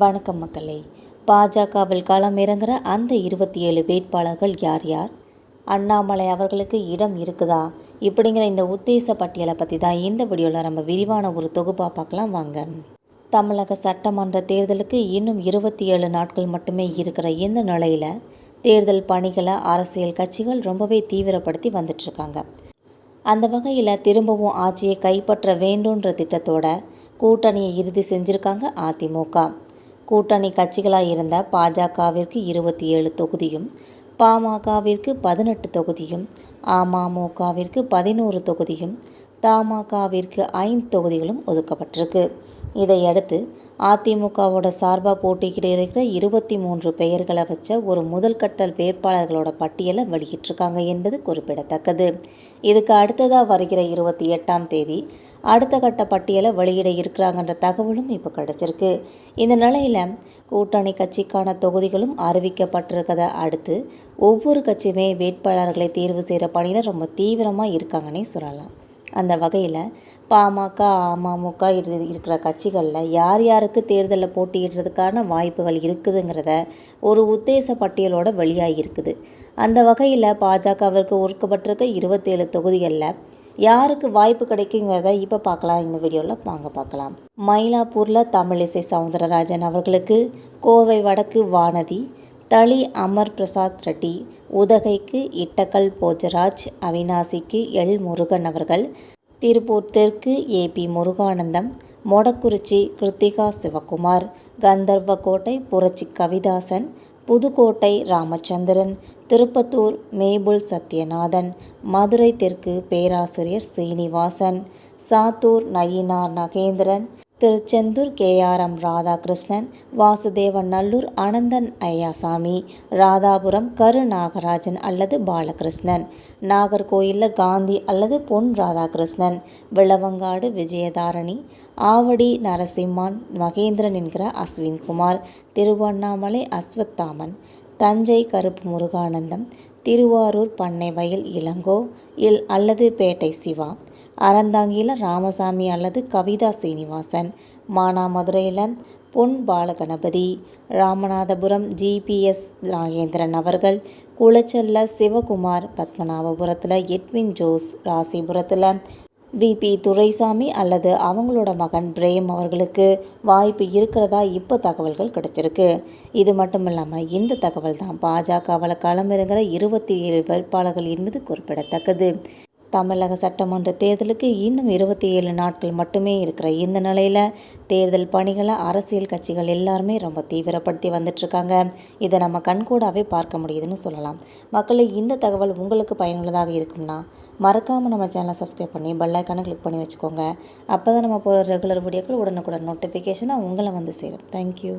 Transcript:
வணக்கம் மக்களே. பாஜகவில் களம் இறங்குற அந்த 27 வேட்பாளர்கள் யார் யார்? அண்ணாமலை அவர்களுக்கு இடம் இருக்குதா? இப்படிங்கிற இந்த உத்தேச பட்டியலை பற்றி தான் இந்த வீடியோவில் நம்ம விரிவான ஒரு தொகுப்பாக பார்க்கலாம் வாங்க. தமிழக சட்டமன்ற தேர்தலுக்கு இன்னும் 27 நாட்கள் மட்டுமே இருக்கிற இந்த நிலையில் தேர்தல் பணிகளை அரசியல் கட்சிகள் ரொம்பவே தீவிரப்படுத்தி வந்துட்டுருக்காங்க. அந்த வகையில் திரும்பவும் ஆட்சியை கைப்பற்ற வேண்டுன்ற திட்டத்தோட கூட்டணியை இறுதி செஞ்சுருக்காங்க அதிமுக. கூட்டணி கட்சிகளாக இருந்த பாஜகவிற்கு 27 தொகுதியும், பாமகவிற்கு 18 தொகுதியும், அமமுகவிற்கு 11 தொகுதியும், தமாகவிற்கு 5 தொகுதிகளும் ஒதுக்கப்பட்டிருக்கு. இதையடுத்து அதிமுகவோட சார்பாக போட்டிக்கிட்டு இருக்கிற 23 பெயர்களை வச்ச ஒரு முதல்கட்ட வேட்பாளர்களோட பட்டியலை வெளியிட்டிருக்காங்க என்பது குறிப்பிடத்தக்கது. இதுக்கு அடுத்ததாக வருகிற 28ஆம் தேதி அடுத்த கட்ட பட்டியலை வெளியிட இருக்கிறாங்கன்ற தகவலும் இப்போ கிடச்சிருக்கு. இந்த நிலையில் கூட்டணி கட்சிக்கான தொகுதிகளும் அறிவிக்கப்பட்டிருக்கதை அடுத்து ஒவ்வொரு கட்சியுமே வேட்பாளர்களை தேர்வு செய்கிற பணியில் ரொம்ப தீவிரமாக இருக்காங்கன்னே சொல்லலாம். அந்த வகையில் பாமக, அமமுக இருக்கிற கட்சிகளில் யார் யாருக்கு தேர்தலில் போட்டியிடுறதுக்கான வாய்ப்புகள் இருக்குதுங்கிறத ஒரு உத்தேச பட்டியலோட வெளியாகிருக்குது. அந்த வகையில் பாஜகவிற்கு ஒதுக்கப்பட்டிருக்க 27 தொகுதிகளில் யாருக்கு வாய்ப்பு கிடைக்குங்கிறத இப்போ பார்க்கலாம். இந்த வீடியோவில் வாங்க பார்க்கலாம். மயிலாப்பூரில் தமிழிசை சவுந்தரராஜன் அவர்களுக்கு, கோவை வடக்கு வானதி, தளி அமர் பிரசாத் ரெட்டி, உதகைக்கு இட்டக்கல் போஜராஜ், அவினாசிக்கு எல் முருகன் அவர்கள், திருப்பூர் தெற்கு ஏபி முருகானந்தம், மொடக்குறிச்சி கிருத்திகா சிவகுமார், கந்தர்வக்கோட்டை புரட்சி கவிதாசன், புதுக்கோட்டை ராமச்சந்திரன், திருப்பத்தூர் மேபுல் சத்யநாதன், மதுரை தெற்கு பேராசிரியர் சீனிவாசன், சாத்தூர் நயினார் நகேந்திரன், திருச்செந்தூர் கேஆர்எம் ராதாகிருஷ்ணன், வாசுதேவன் நல்லூர் அனந்தன் ஐயாசாமி, ராதாபுரம் கரு நாகராஜன் அல்லது பாலகிருஷ்ணன், நாகர்கோயிலில் காந்தி அல்லது பொன் ராதாகிருஷ்ணன், விளவங்காடு விஜயதாரணி, ஆவடி நரசிம்மான் மகேந்திரன் என்கிற அஸ்வின்குமார், திருவண்ணாமலை அஸ்வத்தாமன், தஞ்சை கருப்பு முருகானந்தம், திருவாரூர் பண்ணை வயல் இளங்கோ அல்லது பேட்டை சிவா, அறந்தாங்கியில் ராமசாமி அல்லது கவிதா சீனிவாசன், மானாமதுரையில் பொன் பாலகணபதி, ராமநாதபுரம் ஜிபிஎஸ் நாகேந்திரன் அவர்கள், குளச்சல்ல சிவகுமார், பத்மநாபபுரத்தில் எட்வின் ஜோஸ், ராசிபுரத்தில் விபி துரைசாமி அல்லது அவங்களோட மகன் பிரேம் அவர்களுக்கு வாய்ப்பு இருக்கிறதா இப்போ தகவல்கள் கிடைச்சிருக்கு. இது மட்டும் இல்லாமல் இந்த தகவல் தான் பாஜகவில் களமிறங்குற 27 வேட்பாளர்கள் என்பது குறிப்பிடத்தக்கது. தமிழக சட்டமன்ற தேர்தலுக்கு இன்னும் 27 நாட்கள் மட்டுமே இருக்கிற இந்த நிலையில் தேர்தல் பணிகளை அரசியல் கட்சிகள் எல்லாருமே ரொம்ப தீவிரப்படுத்தி வந்துட்டுருக்காங்க. இதை நம்ம கண்கூடாவே பார்க்க முடியுதுன்னு சொல்லலாம். மக்களே, இந்த தகவல் உங்களுக்கு பயனுள்ளதாக இருக்கும்னா மறக்காமல் நம்ம சேனலை சப்ஸ்கிரைப் பண்ணி பெல் ஐக்கானை கிளிக் பண்ணி வச்சுக்கோங்க. அப்போ தான் நம்ம போகிற ரெகுலர் வீடியோக்கள் உடனுக்குடன் நோட்டிஃபிகேஷனாக உங்களை வந்து சேரும். தேங்க்யூ.